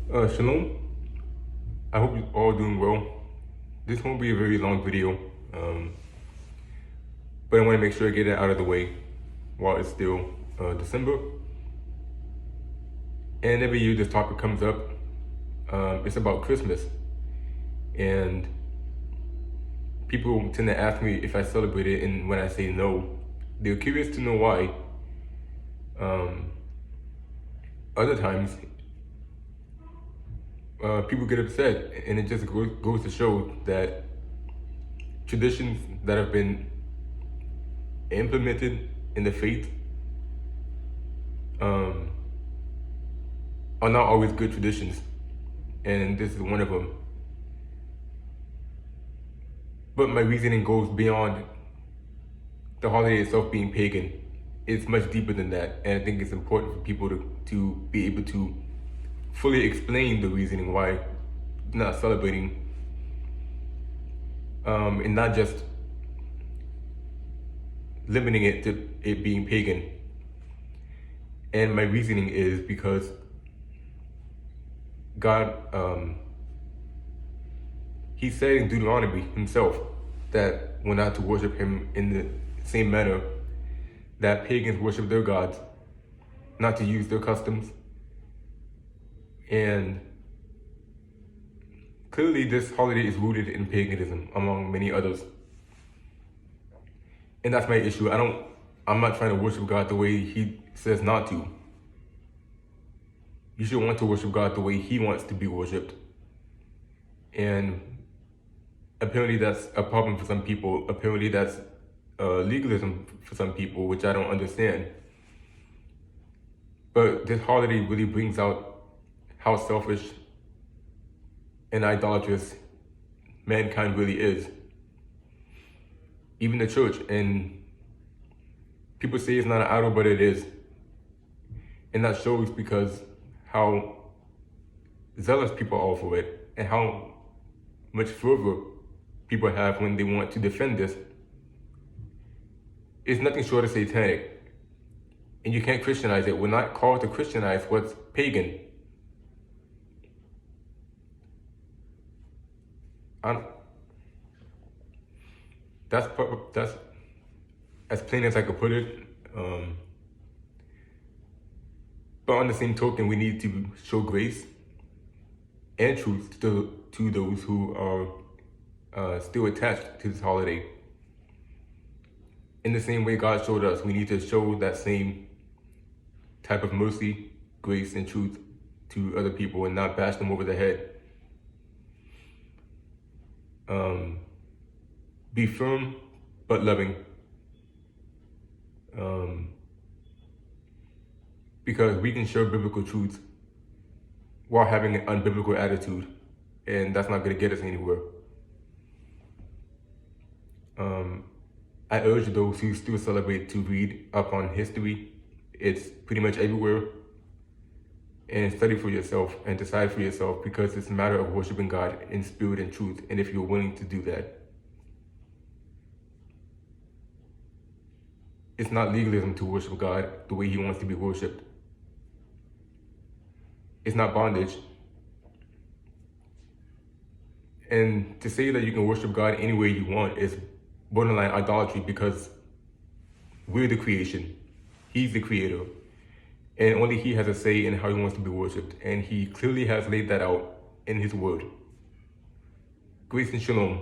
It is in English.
Shalom. I hope you're all doing well. This won't be a very long video, but I want to make sure I get it out of the way while it's still December. And every year this topic comes up. It's about Christmas. And people tend to ask me if I celebrate it, and when I say no, they're curious to know why. Other times, people get upset, and it just goes to show that traditions that have been implemented in the faith are not always good traditions, and this is one of them. But my reasoning goes beyond the holiday itself being pagan. It's much deeper than that, and I think it's important for people to be able to fully explain the reasoning why not celebrating, and not just limiting it to it being pagan. And my reasoning is because God, he said in Deuteronomy himself that we're not to worship him in the same manner that pagans worship their gods, not to use their customs. And clearly this holiday is rooted in paganism, among many others. And that's my issue. I'm not trying to worship God the way he says not to. You should want to worship God the way he wants to be worshipped. And apparently that's a problem for some people. Apparently that's legalism for some people, which I don't understand. But this holiday really brings out how selfish and idolatrous mankind really is. Even the church, and people say it's not an idol, but it is. And that shows because how zealous people are for it, and how much fervor people have when they want to defend this. It's nothing short of satanic. And you can't Christianize it. We're not called to Christianize what's pagan. That's as plain as I could put it. But on the same token, we need to show grace and truth to those who are still attached to this holiday. In the same way God showed us, we need to show that same type of mercy, grace, and truth to other people, and not bash them over the head. Be firm but loving, because we can share biblical truths while having an unbiblical attitude, and that's not going to get us anywhere. I urge those who still celebrate to read up on history. It's pretty much everywhere. And study for yourself and decide for yourself, because it's a matter of worshiping God in spirit and truth, and if you're willing to do that. It's not legalism to worship God the way he wants to be worshipped. It's not bondage. And to say that you can worship God any way you want is borderline idolatry, because we're the creation. He's the creator. And only he has a say in how he wants to be worshipped. And he clearly has laid that out in his word. Grace and shalom.